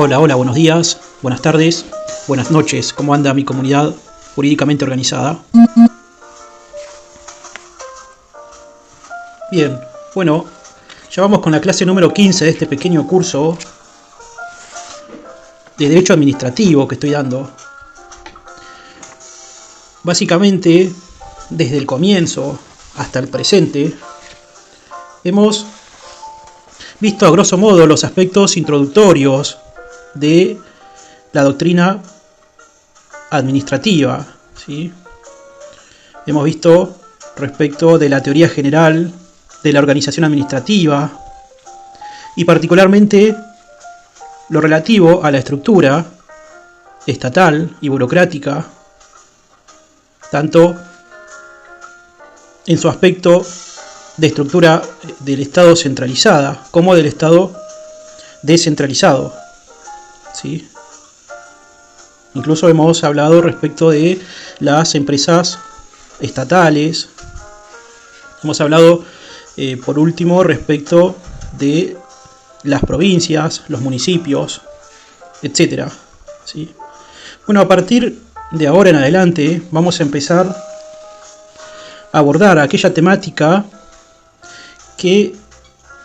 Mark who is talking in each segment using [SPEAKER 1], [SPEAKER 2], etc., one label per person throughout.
[SPEAKER 1] Hola, hola, buenos días, buenas tardes, buenas noches. ¿Cómo anda mi comunidad jurídicamente organizada? Bien, bueno, ya vamos con la clase número 15 de este pequeño curso de Derecho Administrativo que estoy dando. Básicamente, desde el comienzo hasta el presente, hemos visto a grosso modo los aspectos introductorios de la doctrina administrativa, ¿sí? Hemos visto respecto de la teoría general de la organización administrativa y particularmente lo relativo a la estructura estatal y burocrática, tanto en su aspecto de estructura del Estado centralizada como del Estado descentralizado, ¿sí? Incluso hemos hablado respecto de las empresas estatales. Hemos hablado, por último, respecto de las provincias, los municipios, etc. ¿Sí? Bueno, a partir de ahora en adelante vamos a empezar a abordar aquella temática que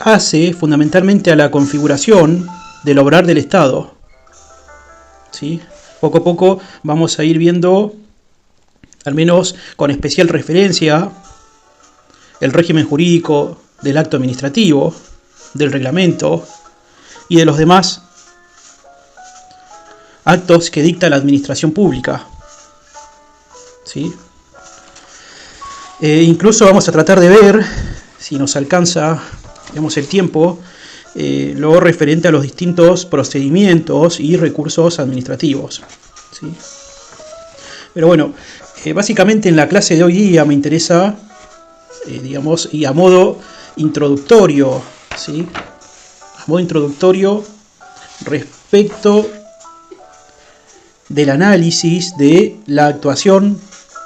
[SPEAKER 1] hace fundamentalmente a la configuración del obrar del Estado, ¿sí? Poco a poco vamos a ir viendo, al menos con especial referencia, el régimen jurídico del acto administrativo, del reglamento y de los demás actos que dicta la administración pública, ¿sí? Incluso vamos a tratar de ver, si nos alcanza, digamos, el tiempo, lo referente a los distintos procedimientos y recursos administrativos, ¿sí? Pero bueno, básicamente en la clase de hoy día me interesa, digamos, y a modo introductorio, ¿sí? A modo introductorio respecto del análisis de la actuación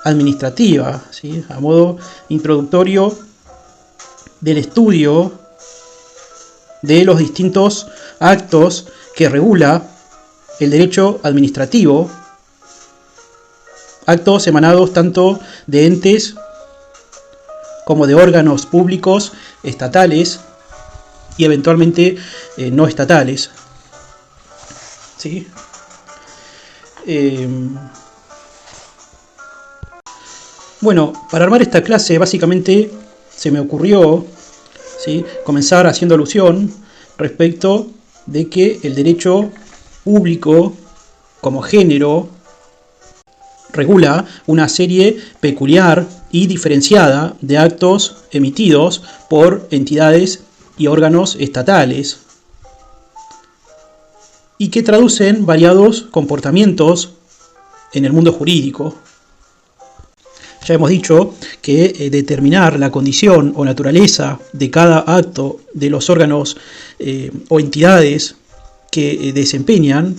[SPEAKER 1] administrativa, ¿sí? A modo introductorio del estudio de los distintos actos que regula el derecho administrativo, actos emanados tanto de entes como de órganos públicos, estatales y eventualmente no estatales, ¿sí? Bueno, para armar esta clase básicamente se me ocurrió, ¿sí?, comenzar haciendo alusión respecto de que el derecho público como género regula una serie peculiar y diferenciada de actos emitidos por entidades y órganos estatales y que traducen variados comportamientos en el mundo jurídico. Ya hemos dicho que determinar la condición o naturaleza de cada acto de los órganos o entidades que desempeñan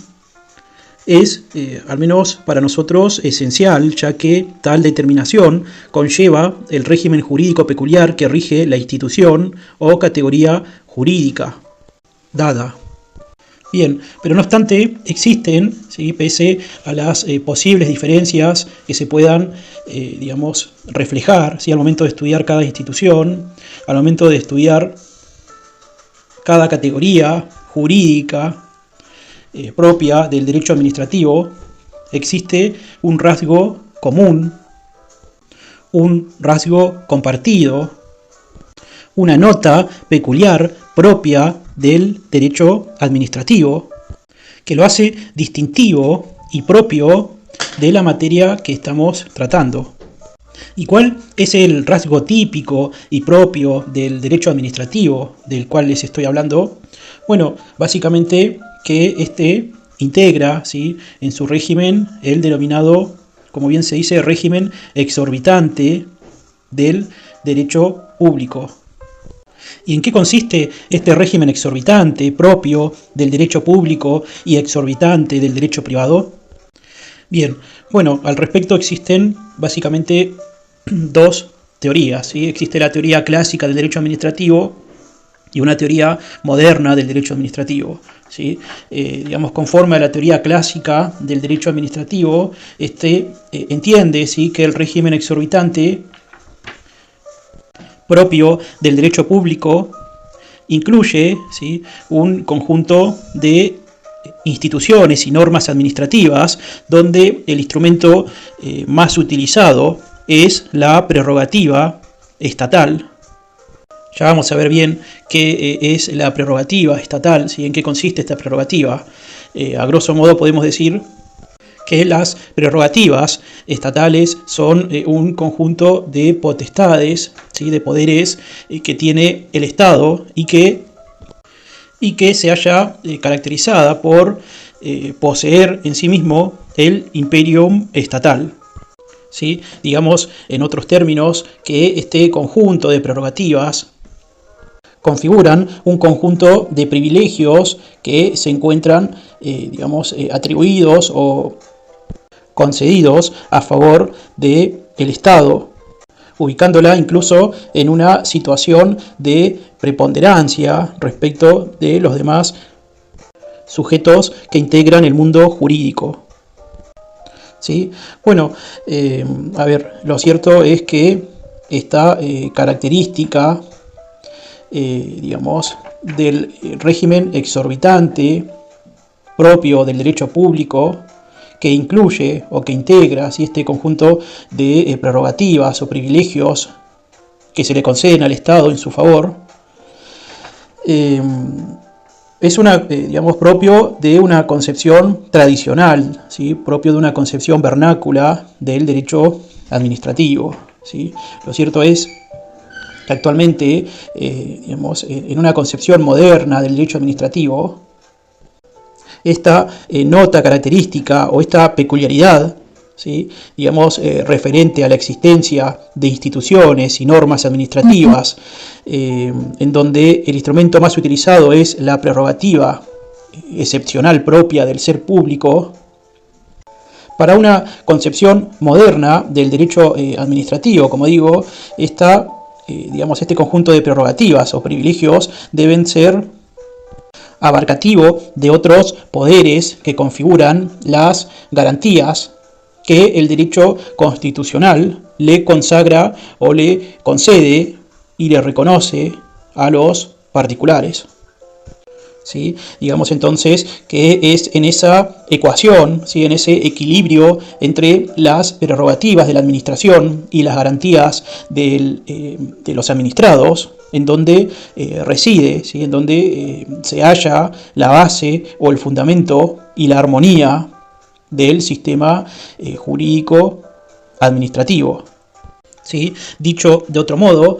[SPEAKER 1] es, al menos para nosotros, esencial, ya que tal determinación conlleva el régimen jurídico peculiar que rige la institución o categoría jurídica dada. Bien, pero no obstante, existen, ¿sí?, pese a las posibles diferencias que se puedan, digamos, reflejar, ¿sí?, al momento de estudiar cada institución, al momento de estudiar cada categoría jurídica propia del derecho administrativo, existe un rasgo común, un rasgo compartido, una nota peculiar propia del derecho administrativo, que lo hace distintivo y propio de la materia que estamos tratando. ¿Y cuál es el rasgo típico y propio del derecho administrativo del cual les estoy hablando? Bueno, básicamente que este integra, ¿sí?, en su régimen el denominado, como bien se dice, régimen exorbitante del derecho público. ¿Y en qué consiste este régimen exorbitante propio del derecho público y exorbitante del derecho privado? Bien, bueno, al respecto existen básicamente dos teorías, ¿sí? Existe la teoría clásica del derecho administrativo, y una teoría moderna del derecho administrativo. ¿Sí? Digamos, conforme a la teoría clásica del derecho administrativo, entiende, ¿sí?, que el régimen exorbitante propio del derecho público incluye, ¿sí?, un conjunto de instituciones y normas administrativas donde el instrumento más utilizado es la prerrogativa estatal. Ya vamos a ver bien qué es la prerrogativa estatal, ¿sí?, en qué consiste esta prerrogativa. A grosso modo podemos decir que las prerrogativas estatales son un conjunto de potestades, ¿sí?, de poderes que tiene el Estado y que se haya caracterizada por poseer en sí mismo el imperium estatal. ¿Sí? Digamos, en otros términos, que este conjunto de prerrogativas configuran un conjunto de privilegios que se encuentran, atribuidos o concedidos a favor del Estado, ubicándola incluso en una situación de preponderancia respecto de los demás sujetos que integran el mundo jurídico. ¿Sí? Bueno, lo cierto es que esta característica, del régimen exorbitante propio del derecho público, que incluye o que integra, ¿sí?, este conjunto de prerrogativas o privilegios que se le conceden al Estado en su favor, es propio de una concepción tradicional, ¿sí?, propio de una concepción vernácula del derecho administrativo, ¿sí? Lo cierto es que actualmente, en una concepción moderna del derecho administrativo, esta nota característica o esta peculiaridad, ¿sí?, referente a la existencia de instituciones y normas administrativas, en donde el instrumento más utilizado es la prerrogativa excepcional propia del ser público, para una concepción moderna del derecho administrativo, como digo, este conjunto de prerrogativas o privilegios deben ser abarcativo de otros poderes que configuran las garantías que el derecho constitucional le consagra o le concede y le reconoce a los particulares. ¿Sí? Digamos entonces que es en esa ecuación, ¿sí?, en ese equilibrio entre las prerrogativas de la administración y las garantías de los administrados, en donde reside, ¿sí?, en donde se halla la base o el fundamento y la armonía del sistema jurídico administrativo. ¿Sí? Dicho de otro modo,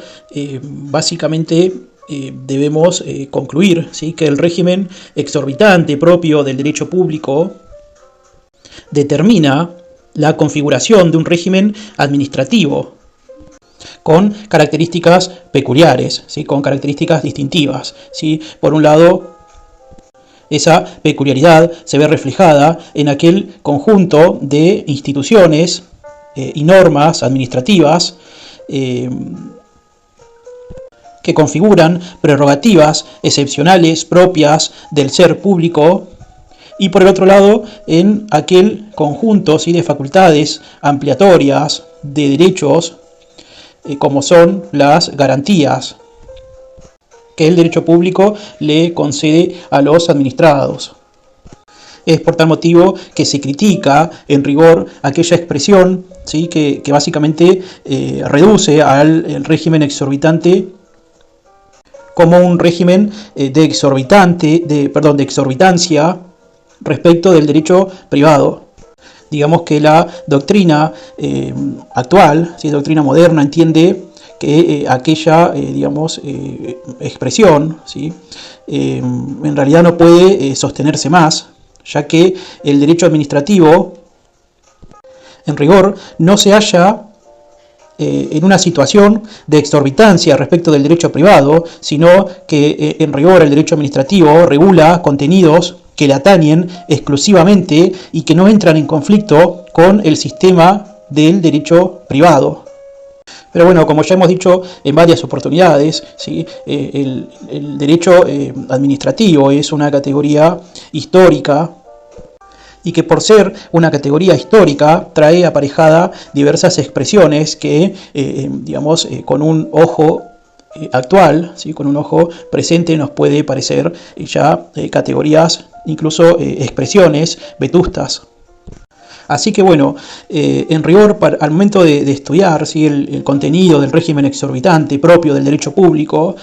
[SPEAKER 1] básicamente debemos concluir, ¿sí?, que el régimen exorbitante propio del derecho público determina la configuración de un régimen administrativo con características peculiares, ¿sí?, con características distintivas, ¿sí? Por un lado, esa peculiaridad se ve reflejada en aquel conjunto de instituciones y normas administrativas que configuran prerrogativas excepcionales propias del ser público, y por el otro lado en aquel conjunto, ¿sí?, de facultades ampliatorias de derechos como son las garantías que el derecho público le concede a los administrados. Es por tal motivo que se critica en rigor aquella expresión, ¿sí?, que básicamente reduce al régimen exorbitante como un régimen de exorbitancia respecto del derecho privado. Digamos que la doctrina actual, ¿sí?, doctrina moderna, entiende que aquella expresión, ¿sí?, en realidad no puede sostenerse más, ya que el derecho administrativo, en rigor, no se halla en una situación de exorbitancia respecto del derecho privado, sino que en rigor el derecho administrativo regula contenidos que le atañen exclusivamente y que no entran en conflicto con el sistema del derecho privado. Pero bueno, como ya hemos dicho en varias oportunidades, ¿sí? El derecho administrativo es una categoría histórica y que por ser una categoría histórica trae aparejada diversas expresiones que, digamos, con un ojo actual, ¿sí? Con un ojo presente nos puede parecer ya categorías, incluso expresiones vetustas. Así que bueno, en rigor, al momento de estudiar, ¿sí? el contenido del régimen exorbitante propio del derecho público,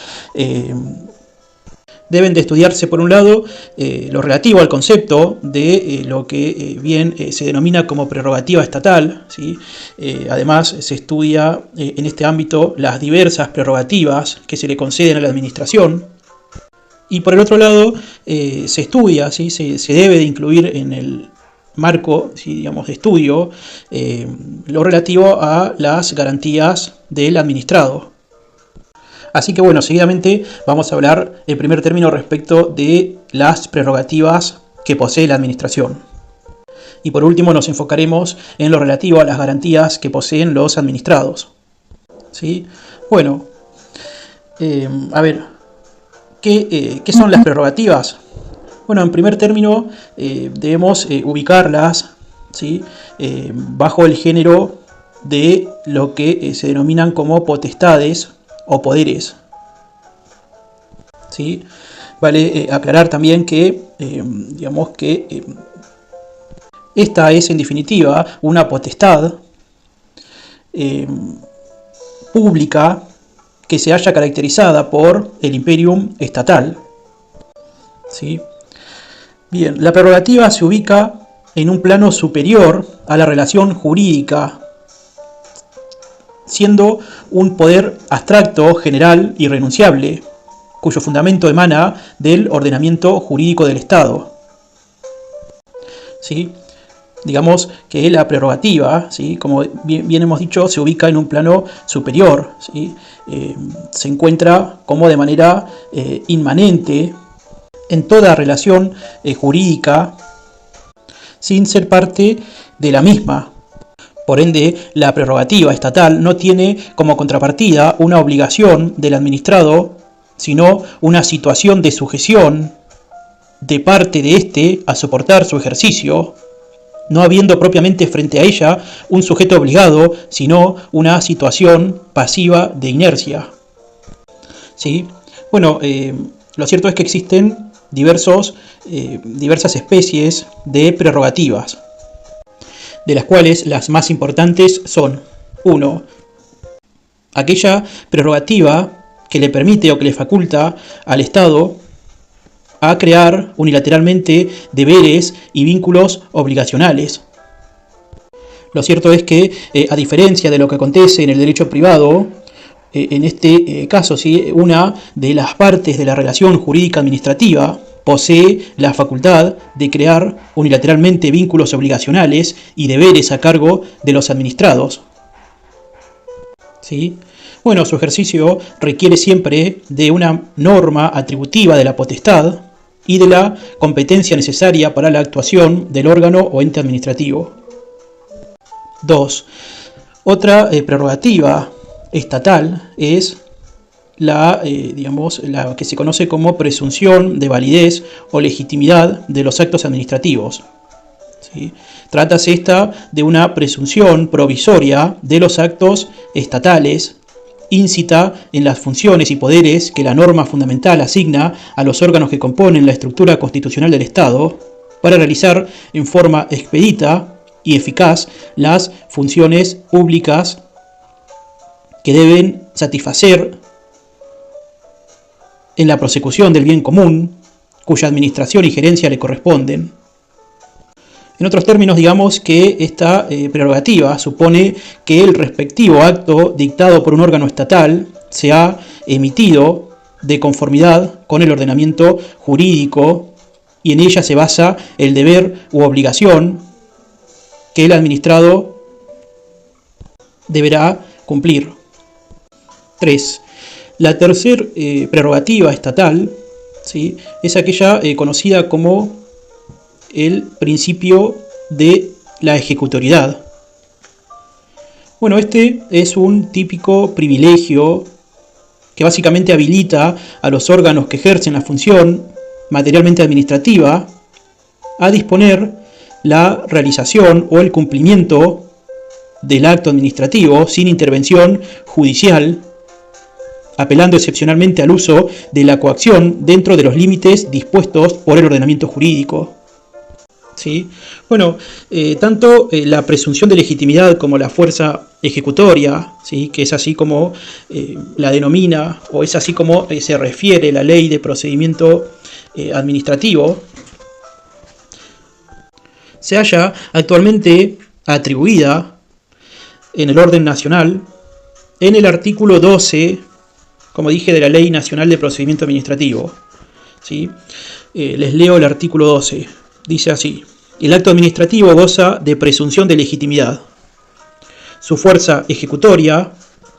[SPEAKER 1] deben de estudiarse, por un lado, lo relativo al concepto de lo que bien se denomina como prerrogativa estatal, ¿sí? Además, se estudia en este ámbito las diversas prerrogativas que se le conceden a la administración. Y por el otro lado, se estudia, ¿sí? se debe de incluir en el marco, ¿sí? digamos, de estudio, lo relativo a las garantías del administrado. Así que bueno, seguidamente vamos a hablar en primer término respecto de las prerrogativas que posee la administración. Y por último nos enfocaremos en lo relativo a las garantías que poseen los administrados. ¿Sí? Bueno, a ver, ¿qué son las prerrogativas? Bueno, en primer término debemos ubicarlas, ¿sí? Bajo el género de lo que se denominan como potestades o poderes. ¿Sí? Vale aclarar también que, digamos que esta es en definitiva una potestad pública que se haya caracterizada por el imperium estatal. ¿Sí? Bien, la prerrogativa se ubica en un plano superior a la relación jurídica, siendo un poder abstracto, general y irrenunciable, cuyo fundamento emana del ordenamiento jurídico del Estado. ¿Sí? Digamos que la prerrogativa, ¿sí? Como bien hemos dicho, se ubica en un plano superior, ¿sí? Se encuentra como de manera inmanente en toda relación jurídica sin ser parte de la misma. Por ende, la prerrogativa estatal no tiene como contrapartida una obligación del administrado, sino una situación de sujeción de parte de éste a soportar su ejercicio, no habiendo propiamente frente a ella un sujeto obligado, sino una situación pasiva de inercia. ¿Sí? Bueno, lo cierto es que existen diversas especies de prerrogativas, de las cuales las más importantes son: 1. Aquella prerrogativa que le permite o que le faculta al Estado a crear unilateralmente deberes y vínculos obligacionales. Lo cierto es que, a diferencia de lo que acontece en el derecho privado, en este caso, ¿sí? Una de las partes de la relación jurídica administrativa posee la facultad de crear unilateralmente vínculos obligacionales y deberes a cargo de los administrados. ¿Sí? Bueno, su ejercicio requiere siempre de una norma atributiva de la potestad y de la competencia necesaria para la actuación del órgano o ente administrativo. 2. Otra prerrogativa estatal es la que se conoce como presunción de validez o legitimidad de los actos administrativos. ¿Sí? Trátase esta de una presunción provisoria de los actos estatales, íncita en las funciones y poderes que la norma fundamental asigna a los órganos que componen la estructura constitucional del Estado para realizar en forma expedita y eficaz las funciones públicas que deben satisfacer en la prosecución del bien común, cuya administración y gerencia le corresponden. En otros términos, digamos que esta prerrogativa supone que el respectivo acto dictado por un órgano estatal se ha emitido de conformidad con el ordenamiento jurídico y en ella se basa el deber u obligación que el administrado deberá cumplir. 3. La tercera prerrogativa estatal, ¿sí? Es aquella conocida como el principio de la ejecutoriedad. Bueno, este es un típico privilegio que básicamente habilita a los órganos que ejercen la función materialmente administrativa a disponer la realización o el cumplimiento del acto administrativo sin intervención judicial, apelando excepcionalmente al uso de la coacción dentro de los límites dispuestos por el ordenamiento jurídico. ¿Sí? Bueno, tanto la presunción de legitimidad como la fuerza ejecutoria, ¿sí? Que es así como la denomina, o es así como se refiere la ley de procedimiento administrativo, se halla actualmente atribuida en el orden nacional en el artículo 12, como dije, de la Ley Nacional de Procedimiento Administrativo. ¿Sí? Les leo el artículo 12. Dice así: el acto administrativo goza de presunción de legitimidad. Su fuerza ejecutoria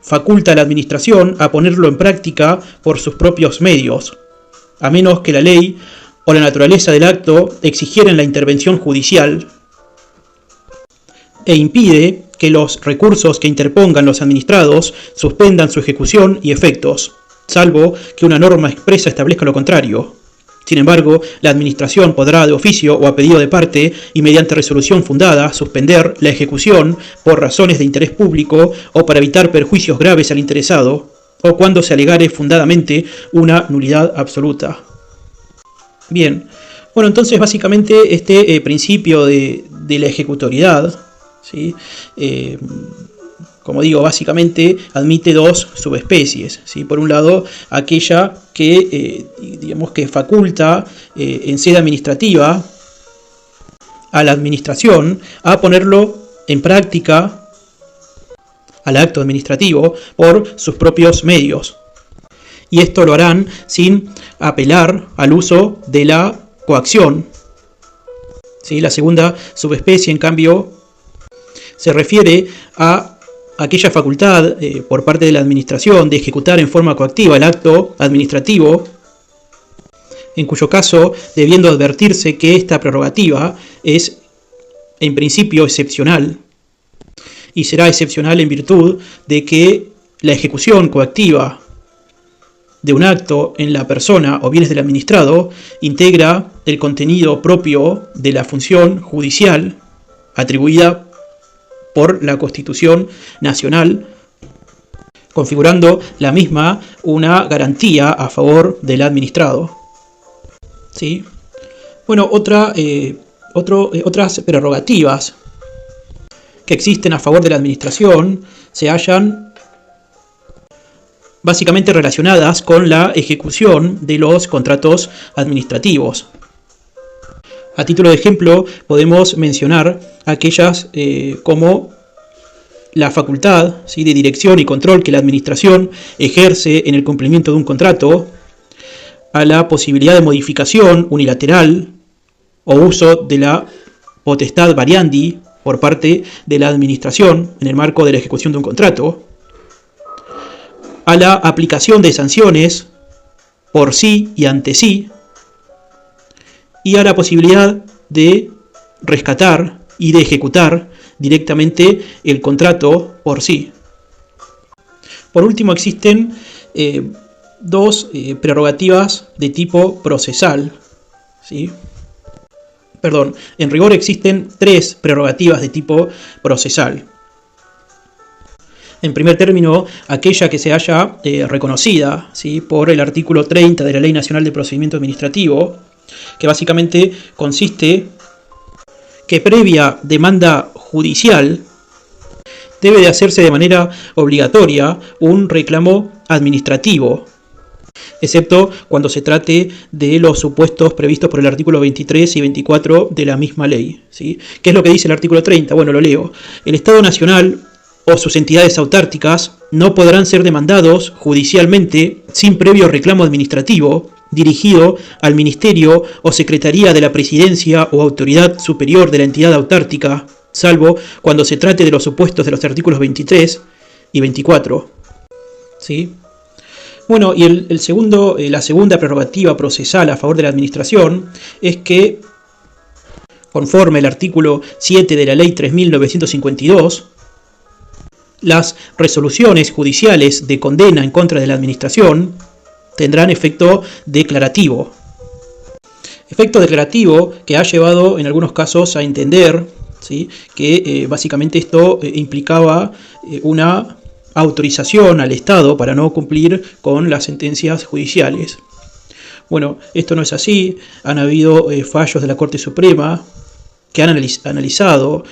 [SPEAKER 1] faculta a la administración a ponerlo en práctica por sus propios medios, a menos que la ley o la naturaleza del acto exigieran la intervención judicial, e impide que los recursos que interpongan los administrados suspendan su ejecución y efectos, salvo que una norma expresa establezca lo contrario. Sin embargo, la Administración podrá de oficio o a pedido de parte y mediante resolución fundada suspender la ejecución por razones de interés público o para evitar perjuicios graves al interesado, o cuando se alegare fundadamente una nulidad absoluta. Bien, bueno, entonces básicamente este principio de la ejecutoriedad, ¿sí? Como digo, básicamente admite dos subespecies, ¿sí? Por un lado, aquella que, digamos que faculta en sede administrativa a la administración a ponerlo en práctica al acto administrativo por sus propios medios. Y esto lo harán sin apelar al uso de la coacción. ¿Sí? La segunda subespecie, en cambio, se refiere a aquella facultad por parte de la administración de ejecutar en forma coactiva el acto administrativo, en cuyo caso, debiendo advertirse que esta prerrogativa es en principio excepcional, y será excepcional en virtud de que la ejecución coactiva de un acto en la persona o bienes del administrado integra el contenido propio de la función judicial atribuida por la Constitución Nacional, configurando la misma una garantía a favor del administrado. ¿Sí? Bueno, otras prerrogativas que existen a favor de la administración se hallan básicamente relacionadas con la ejecución de los contratos administrativos. A título de ejemplo, podemos mencionar aquellas como la facultad, ¿sí?, de dirección y control que la administración ejerce en el cumplimiento de un contrato, a la posibilidad de modificación unilateral o uso de la potestad variandi por parte de la administración en el marco de la ejecución de un contrato, a la aplicación de sanciones por sí y ante sí, y a la posibilidad de rescatar y de ejecutar directamente el contrato por sí. Por último, existen dos prerrogativas de tipo procesal, ¿sí? Perdón, en rigor existen tres prerrogativas de tipo procesal. En primer término, aquella que se haya reconocida, ¿sí?, por el artículo 30 de la Ley Nacional de Procedimiento Administrativo, que básicamente consiste que previa demanda judicial debe de hacerse de manera obligatoria un reclamo administrativo, excepto cuando se trate de los supuestos previstos por el artículo 23 y 24 de la misma ley, ¿sí? ¿Qué es lo que dice el artículo 30? Bueno, lo leo. El Estado Nacional o sus entidades autárquicas no podrán ser demandados judicialmente sin previo reclamo administrativo dirigido al Ministerio o Secretaría de la Presidencia o Autoridad Superior de la entidad autárquica, salvo cuando se trate de los supuestos de los artículos 23 y 24. ¿Sí? Bueno, y la segunda prerrogativa procesal a favor de la administración es que, conforme al artículo 7 de la Ley 3.952, las resoluciones judiciales de condena en contra de la administración tendrán efecto declarativo. Efecto declarativo que ha llevado en algunos casos a entender, ¿sí?, que básicamente esto implicaba una autorización al Estado para no cumplir con las sentencias judiciales. Bueno, esto no es así. Han habido fallos de la Corte Suprema que han analizado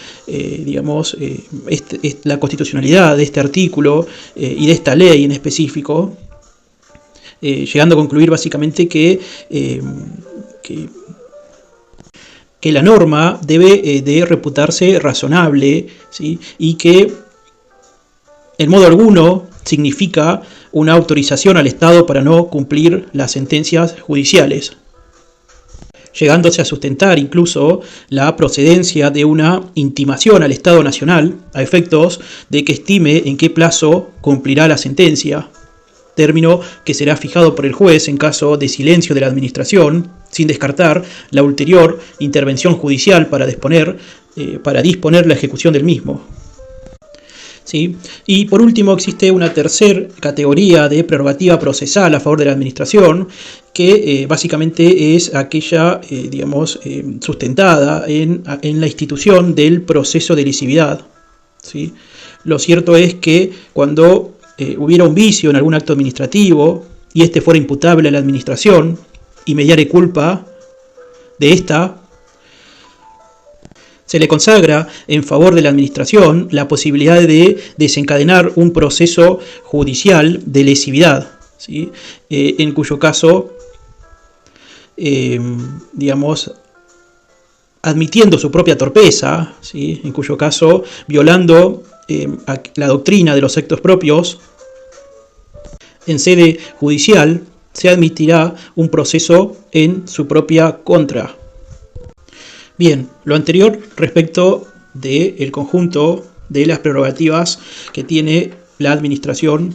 [SPEAKER 1] la constitucionalidad de este artículo y de esta ley en específico, llegando a concluir básicamente que la norma debe de reputarse razonable, ¿sí?, y que en modo alguno significa una autorización al Estado para no cumplir las sentencias judiciales, llegándose a sustentar incluso la procedencia de una intimación al Estado Nacional a efectos de que estime en qué plazo cumplirá la sentencia, término que será fijado por el juez en caso de silencio de la administración, sin descartar la ulterior intervención judicial para disponer la ejecución del mismo. ¿Sí? Y por último existe una tercera categoría de prerrogativa procesal a favor de la administración, que básicamente es aquella sustentada en la institución del proceso de lesividad. ¿Sí? Lo cierto es que cuando hubiera un vicio en algún acto administrativo y este fuera imputable a la administración y mediare culpa de esta, se le consagra en favor de la administración la posibilidad de desencadenar un proceso judicial de lesividad, ¿sí?, en cuyo caso, admitiendo su propia torpeza, ¿sí?, en cuyo caso, violando la doctrina de los actos propios, en sede judicial se admitirá un proceso en su propia contra. Bien, lo anterior respecto del conjunto de las prerrogativas que tiene la administración.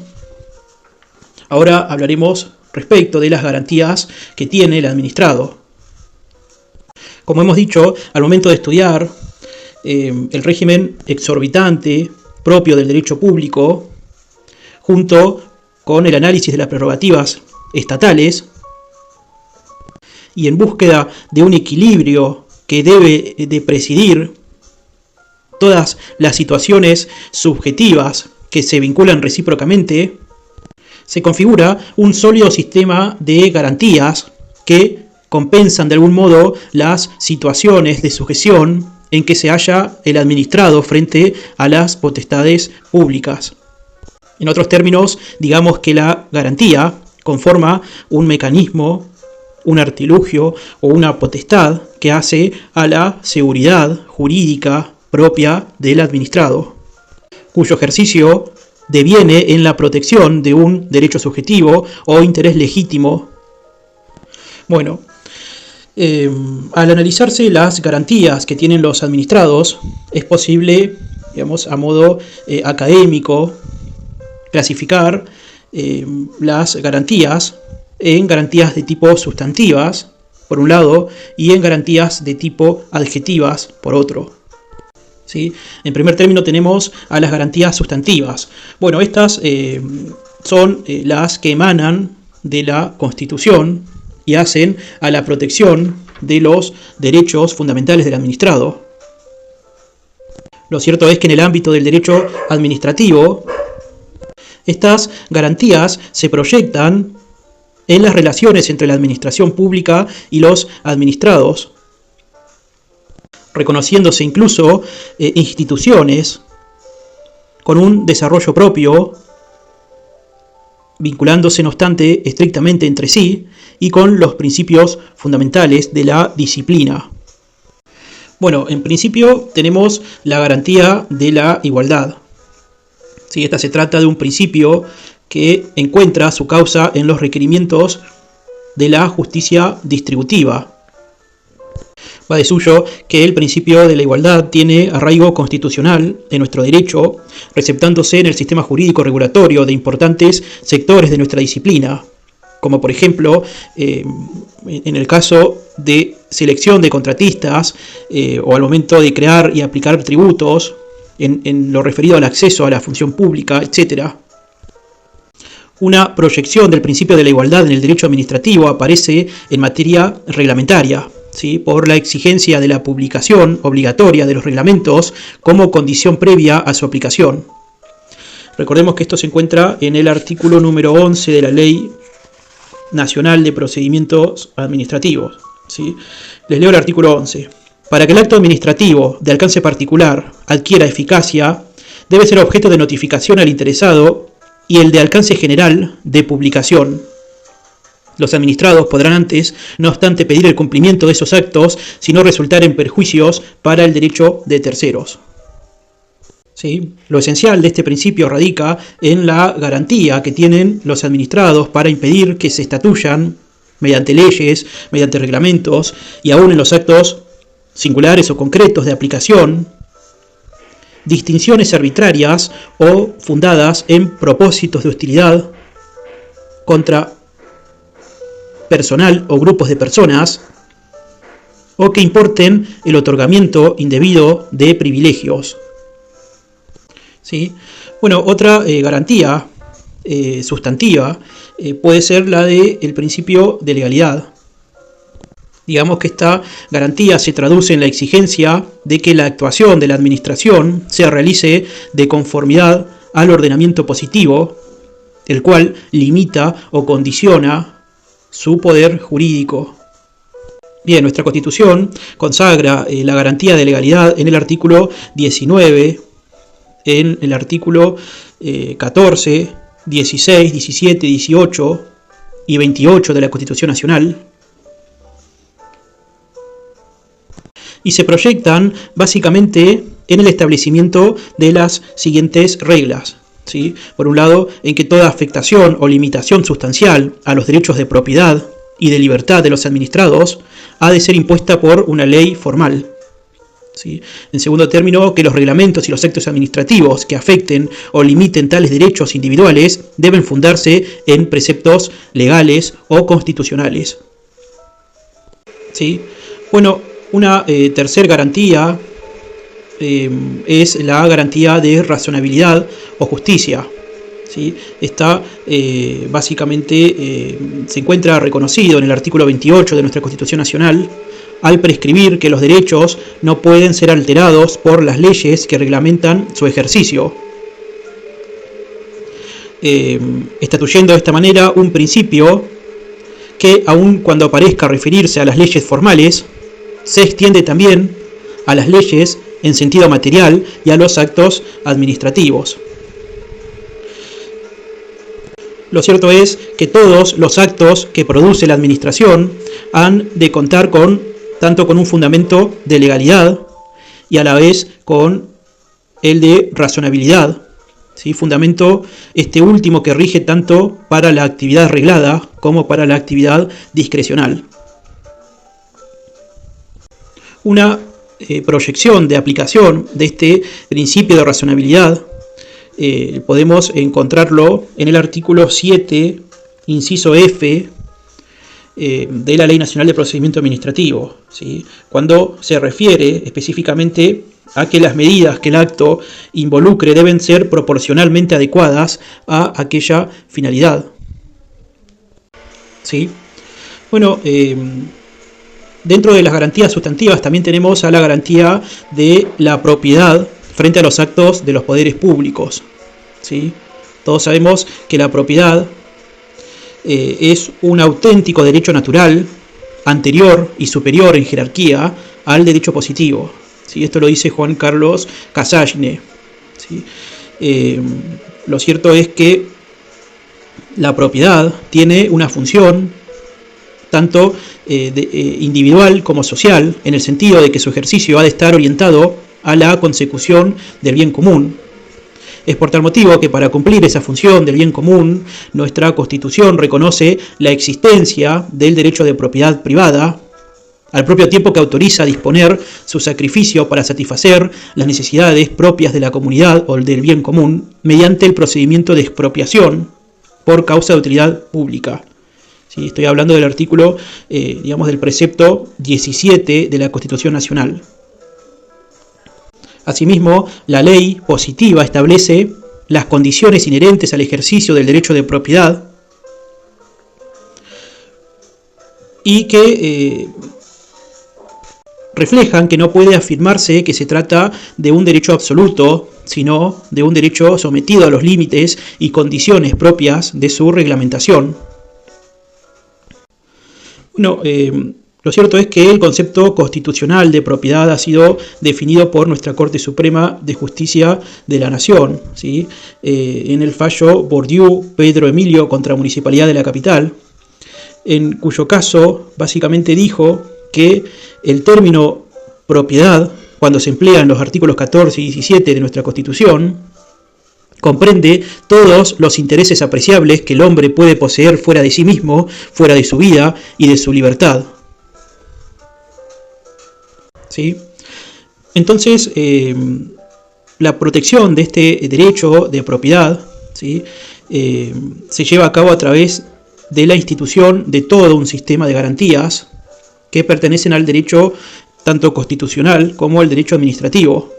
[SPEAKER 1] Ahora hablaremos respecto de las garantías que tiene el administrado. Como hemos dicho, al momento de estudiar el régimen exorbitante propio del derecho público, junto con el análisis de las prerrogativas estatales, y en búsqueda de un equilibrio que debe de presidir todas las situaciones subjetivas que se vinculan recíprocamente, se configura un sólido sistema de garantías que compensan de algún modo las situaciones de sujeción en que se halla el administrado frente a las potestades públicas. En otros términos, digamos que la garantía conforma un mecanismo, un artilugio o una potestad que hace a la seguridad jurídica propia del administrado, cuyo ejercicio deviene en la protección de un derecho subjetivo o interés legítimo. Bueno, al analizarse las garantías que tienen los administrados, es posible, a modo académico, clasificar las garantías en garantías de tipo sustantivas, por un lado, y en garantías de tipo adjetivas, por otro. ¿Sí? En primer término tenemos a las garantías sustantivas. Bueno, estas son las que emanan de la Constitución y hacen a la protección de los derechos fundamentales del administrado. Lo cierto es que en el ámbito del derecho administrativo, estas garantías se proyectan en las relaciones entre la administración pública y los administrados, reconociéndose incluso instituciones con un desarrollo propio, vinculándose no obstante estrictamente entre sí y con los principios fundamentales de la disciplina. Bueno, en principio tenemos la garantía de la igualdad. Sí, esta se trata de un principio que encuentra su causa en los requerimientos de la justicia distributiva. Va de suyo que el principio de la igualdad tiene arraigo constitucional en nuestro derecho, receptándose en el sistema jurídico regulatorio de importantes sectores de nuestra disciplina, como por ejemplo en el caso de selección de contratistas o al momento de crear y aplicar tributos, en lo referido al acceso a la función pública, etc. Una proyección del principio de la igualdad en el derecho administrativo aparece en materia reglamentaria, ¿sí?, por la exigencia de la publicación obligatoria de los reglamentos como condición previa a su aplicación. Recordemos que esto se encuentra en el artículo número 11 de la Ley Nacional de Procedimientos Administrativos, ¿sí? Les leo el artículo 11. Para que el acto administrativo de alcance particular adquiera eficacia, debe ser objeto de notificación al interesado y el de alcance general de publicación. Los administrados podrán antes, no obstante, pedir el cumplimiento de esos actos si no resultaren perjuicios para el derecho de terceros. ¿Sí? Lo esencial de este principio radica en la garantía que tienen los administrados para impedir que se estatuyan mediante leyes, mediante reglamentos y aún en los actos singulares o concretos de aplicación, distinciones arbitrarias o fundadas en propósitos de hostilidad contra personal o grupos de personas, o que importen el otorgamiento indebido de privilegios. ¿Sí? Bueno, otra garantía sustantiva puede ser la del principio de legalidad. Digamos que esta garantía se traduce en la exigencia de que la actuación de la administración se realice de conformidad al ordenamiento positivo, el cual limita o condiciona su poder jurídico. Bien, nuestra Constitución consagra la garantía de legalidad en el artículo 19, en el artículo 14, 16, 17, 18 y 28 de la Constitución Nacional, y se proyectan básicamente en el establecimiento de las siguientes reglas. ¿Sí? Por un lado, en que toda afectación o limitación sustancial a los derechos de propiedad y de libertad de los administrados ha de ser impuesta por una ley formal. ¿Sí? En segundo término, que los reglamentos y los actos administrativos que afecten o limiten tales derechos individuales deben fundarse en preceptos legales o constitucionales. ¿Sí? Bueno, una tercera garantía es la garantía de razonabilidad o justicia. ¿Sí? Esta básicamente se encuentra reconocido en el artículo 28 de nuestra Constitución Nacional, al prescribir que los derechos no pueden ser alterados por las leyes que reglamentan su ejercicio, estatuyendo de esta manera un principio que, aun cuando parezca referirse a las leyes formales, se extiende también a las leyes en sentido material y a los actos administrativos. Lo cierto es que todos los actos que produce la administración han de contar tanto con un fundamento de legalidad y a la vez con el de razonabilidad. ¿Sí? Fundamento este último que rige tanto para la actividad reglada como para la actividad discrecional. Una proyección de aplicación de este principio de razonabilidad podemos encontrarlo en el artículo 7, inciso F, de la Ley Nacional de Procedimiento Administrativo, ¿sí? Cuando se refiere específicamente a que las medidas que el acto involucre deben ser proporcionalmente adecuadas a aquella finalidad. ¿Sí? Bueno, dentro de las garantías sustantivas también tenemos a la garantía de la propiedad frente a los actos de los poderes públicos. ¿Sí? Todos sabemos que la propiedad es un auténtico derecho natural, anterior y superior en jerarquía al derecho positivo. ¿Sí? Esto lo dice Juan Carlos Casagne. ¿Sí? Lo cierto es que la propiedad tiene una función tanto individual como social, en el sentido de que su ejercicio ha de estar orientado a la consecución del bien común. Es por tal motivo que para cumplir esa función del bien común, nuestra Constitución reconoce la existencia del derecho de propiedad privada, al propio tiempo que autoriza a disponer su sacrificio para satisfacer las necesidades propias de la comunidad o del bien común, mediante el procedimiento de expropiación por causa de utilidad pública. ¿Sí? Estoy hablando del artículo, del precepto 17 de la Constitución Nacional. Asimismo, la ley positiva establece las condiciones inherentes al ejercicio del derecho de propiedad y que reflejan que no puede afirmarse que se trata de un derecho absoluto, sino de un derecho sometido a los límites y condiciones propias de su reglamentación. Bueno, lo cierto es que el concepto constitucional de propiedad ha sido definido por nuestra Corte Suprema de Justicia de la Nación, ¿sí? En el fallo Bourdieu Pedro Emilio contra Municipalidad de la Capital, en cuyo caso básicamente dijo que el término propiedad, cuando se emplea en los artículos 14 y 17 de nuestra Constitución, comprende todos los intereses apreciables que el hombre puede poseer fuera de sí mismo, fuera de su vida y de su libertad. ¿Sí? Entonces, la protección de este derecho de propiedad, ¿sí?, se lleva a cabo a través de la institución de todo un sistema de garantías que pertenecen al derecho tanto constitucional como al derecho administrativo.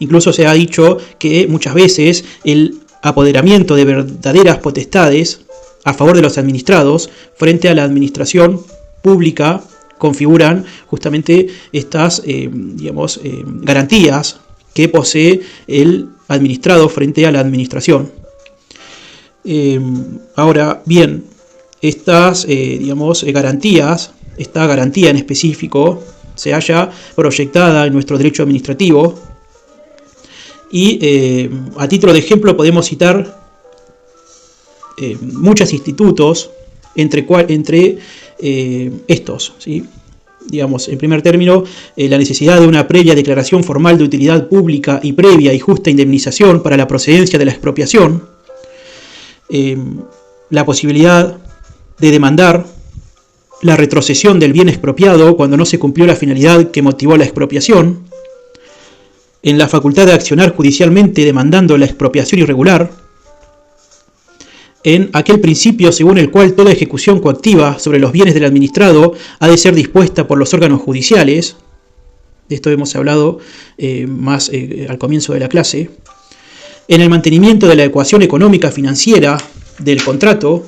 [SPEAKER 1] Incluso se ha dicho que muchas veces el apoderamiento de verdaderas potestades a favor de los administrados frente a la administración pública configuran justamente estas garantías que posee el administrado frente a la administración. Ahora bien, estas garantías, esta garantía en específico, se halla proyectada en nuestro derecho administrativo y a título de ejemplo podemos citar muchos institutos entre estos, ¿sí? Digamos, en primer término, la necesidad de una previa declaración formal de utilidad pública y previa y justa indemnización para la procedencia de la expropiación, la posibilidad de demandar la retrocesión del bien expropiado cuando no se cumplió la finalidad que motivó la expropiación, en la facultad de accionar judicialmente demandando la expropiación irregular, en aquel principio según el cual toda ejecución coactiva sobre los bienes del administrado ha de ser dispuesta por los órganos judiciales. De esto hemos hablado más al comienzo de la clase. En el mantenimiento de la ecuación económica financiera del contrato,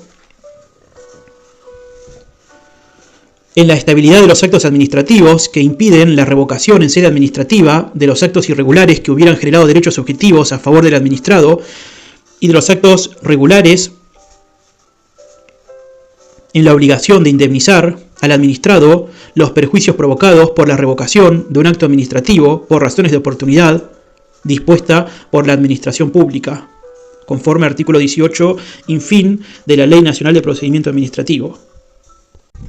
[SPEAKER 1] en la estabilidad de los actos administrativos que impiden la revocación en sede administrativa de los actos irregulares que hubieran generado derechos subjetivos a favor del administrado y de los actos regulares en la obligación de indemnizar al administrado los perjuicios provocados por la revocación de un acto administrativo por razones de oportunidad dispuesta por la administración pública, conforme al artículo 18, infin, de la Ley Nacional de Procedimiento Administrativo.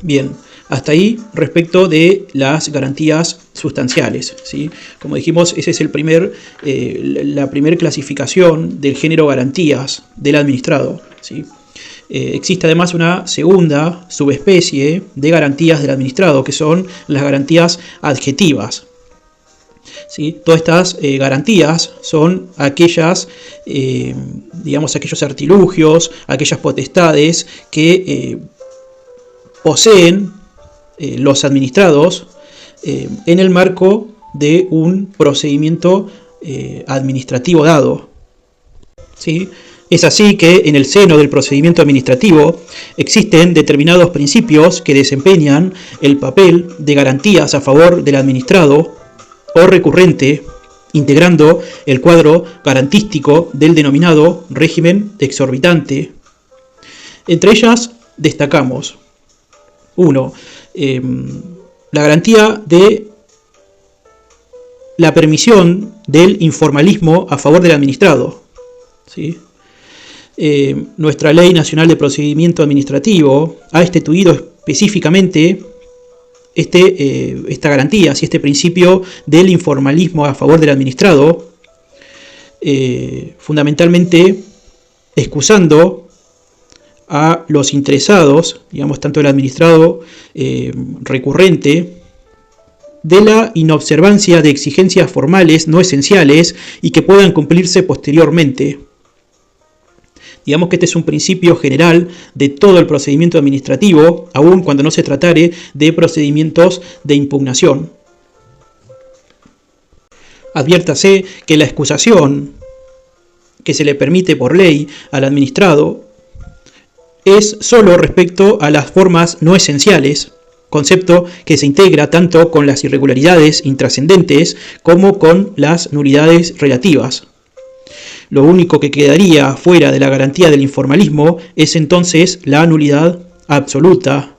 [SPEAKER 1] Bien, hasta ahí respecto de las garantías sustanciales, ¿sí? Como dijimos, esa es la primera clasificación del género garantías del administrado, ¿sí? Existe además una segunda subespecie de garantías del administrado, que son las garantías adjetivas. ¿Sí? Todas estas garantías son aquellas, aquellos artilugios, aquellas potestades que poseen los administrados en el marco de un procedimiento administrativo dado. ¿Sí? Es así que en el seno del procedimiento administrativo existen determinados principios que desempeñan el papel de garantías a favor del administrado o recurrente, integrando el cuadro garantístico del denominado régimen exorbitante. Entre ellas destacamos 1. La garantía de la permisión del informalismo a favor del administrado, ¿sí? Nuestra Ley Nacional de Procedimiento Administrativo ha instituido específicamente esta garantía, este principio del informalismo a favor del administrado, fundamentalmente excusando a los interesados, tanto el administrado recurrente, de la inobservancia de exigencias formales no esenciales y que puedan cumplirse posteriormente. Digamos que este es un principio general de todo el procedimiento administrativo, aun cuando no se tratare de procedimientos de impugnación. Adviértase que la excusación que se le permite por ley al administrado es sólo respecto a las formas no esenciales, concepto que se integra tanto con las irregularidades intrascendentes como con las nulidades relativas. Lo único que quedaría fuera de la garantía del informalismo es entonces la nulidad absoluta,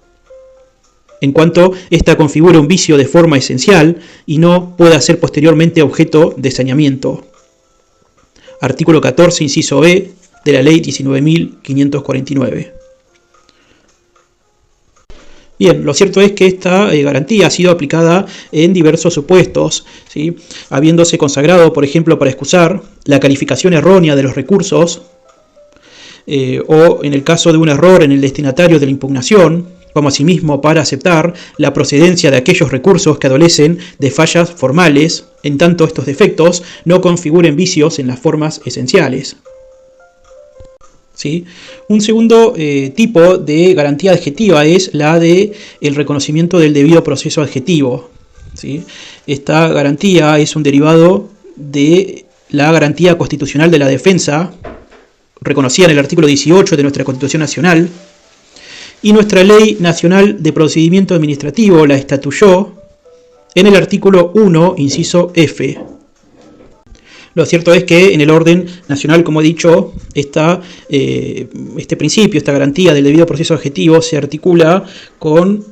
[SPEAKER 1] en cuanto ésta configura un vicio de forma esencial y no pueda ser posteriormente objeto de saneamiento. Artículo 14, inciso B, de la Ley 19.549. Bien, lo cierto es que esta garantía ha sido aplicada en diversos supuestos, ¿sí? Habiéndose consagrado, por ejemplo, para excusar la calificación errónea de los recursos, o en el caso de un error en el destinatario de la impugnación, como asimismo para aceptar la procedencia de aquellos recursos que adolecen de fallas formales, en tanto estos defectos no configuren vicios en las formas esenciales. ¿Sí? Un segundo tipo de garantía adjetiva es la de el reconocimiento del debido proceso adjetivo, ¿sí? Esta garantía es un derivado de la garantía constitucional de la defensa, reconocida en el artículo 18 de nuestra Constitución Nacional, y nuestra Ley Nacional de Procedimiento Administrativo la estatuyó en el artículo 1, inciso F. Lo cierto es que en el orden nacional, como he dicho, este principio, esta garantía del debido proceso adjetivo se articula con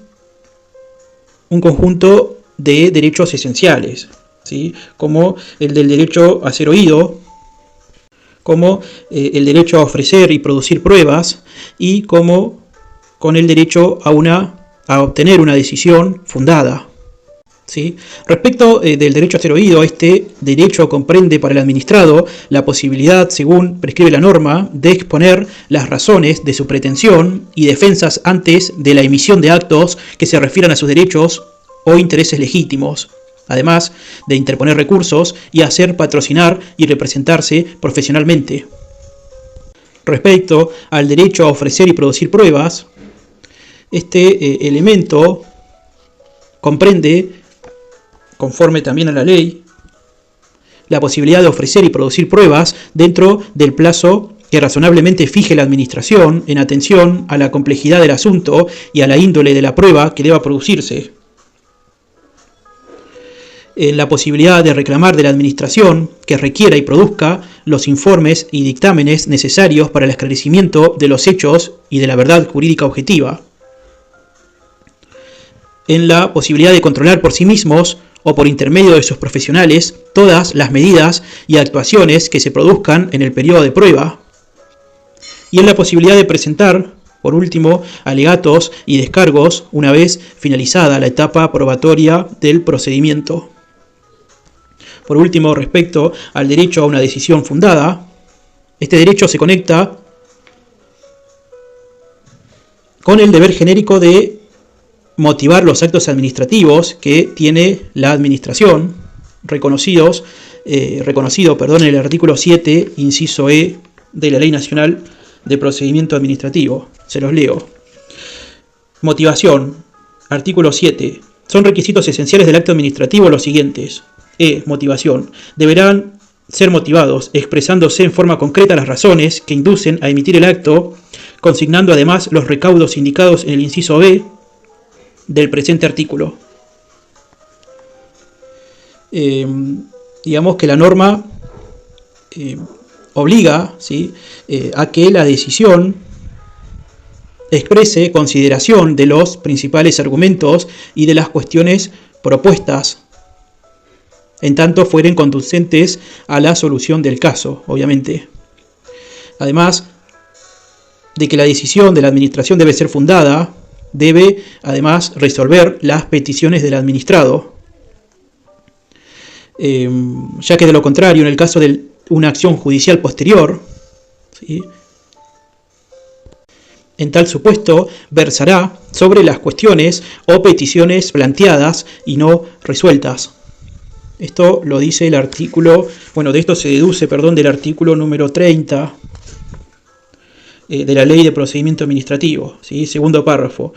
[SPEAKER 1] un conjunto de derechos esenciales, ¿sí? Como el del derecho a ser oído, como el derecho a ofrecer y producir pruebas, y como con el derecho a obtener una decisión fundada. ¿Sí? Respecto del derecho a ser oído, este derecho comprende para el administrado la posibilidad, según prescribe la norma, de exponer las razones de su pretensión y defensas antes de la emisión de actos que se refieran a sus derechos o intereses legítimos, además de interponer recursos y hacer patrocinar y representarse profesionalmente. Respecto al derecho a ofrecer y producir pruebas, este elemento comprende, conforme también a la ley, la posibilidad de ofrecer y producir pruebas dentro del plazo que razonablemente fije la administración en atención a la complejidad del asunto y a la índole de la prueba que deba producirse. En la posibilidad de reclamar de la administración que requiera y produzca los informes y dictámenes necesarios para el esclarecimiento de los hechos y de la verdad jurídica objetiva. En la posibilidad de controlar por sí mismos o por intermedio de sus profesionales todas las medidas y actuaciones que se produzcan en el periodo de prueba, y en la posibilidad de presentar, por último, alegatos y descargos una vez finalizada la etapa probatoria del procedimiento. Por último, respecto al derecho a una decisión fundada, este derecho se conecta con el deber genérico de motivar los actos administrativos que tiene la administración, reconocido en el artículo 7, inciso E, de la Ley Nacional de Procedimiento Administrativo. Se los leo. Motivación. Artículo 7. Son requisitos esenciales del acto administrativo los siguientes. Motivación. Deberán ser motivados, expresándose en forma concreta las razones que inducen a emitir el acto, consignando además los recaudos indicados en el inciso B del presente artículo. Digamos que la norma obliga, ¿sí?, a que la decisión exprese consideración de los principales argumentos y de las cuestiones propuestas, en tanto fueren conducentes a la solución del caso, obviamente. Además de que la decisión de la administración debe ser fundada, debe además resolver las peticiones del administrado, ya que de lo contrario, en el caso de una acción judicial posterior, ¿sí?, en tal supuesto versará sobre las cuestiones o peticiones planteadas y no resueltas. Esto lo dice el artículo, de esto se deduce, del artículo número 30 de la Ley de Procedimiento Administrativo, ¿sí? Segundo párrafo.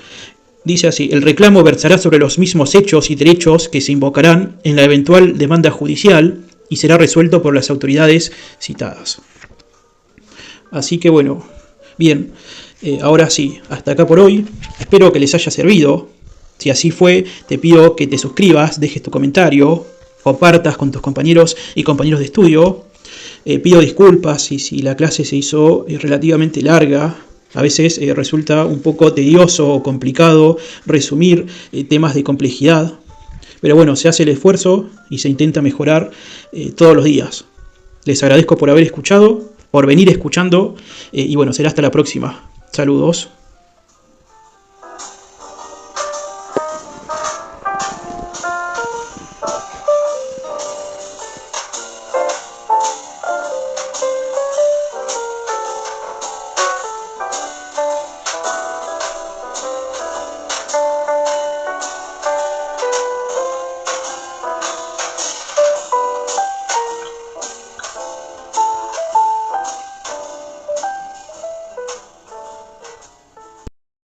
[SPEAKER 1] Dice así: el reclamo versará sobre los mismos hechos y derechos que se invocarán en la eventual demanda judicial y será resuelto por las autoridades citadas. Así que bueno, bien, ahora sí, hasta acá por hoy. Espero que les haya servido. Si así fue, te pido que te suscribas, dejes tu comentario, compartas con tus compañeros y compañeros de estudio. Pido disculpas si la clase se hizo relativamente larga. A veces resulta un poco tedioso o complicado resumir temas de complejidad. Pero bueno, se hace el esfuerzo y se intenta mejorar todos los días. Les agradezco por haber escuchado, por venir escuchando y bueno, será hasta la próxima. Saludos.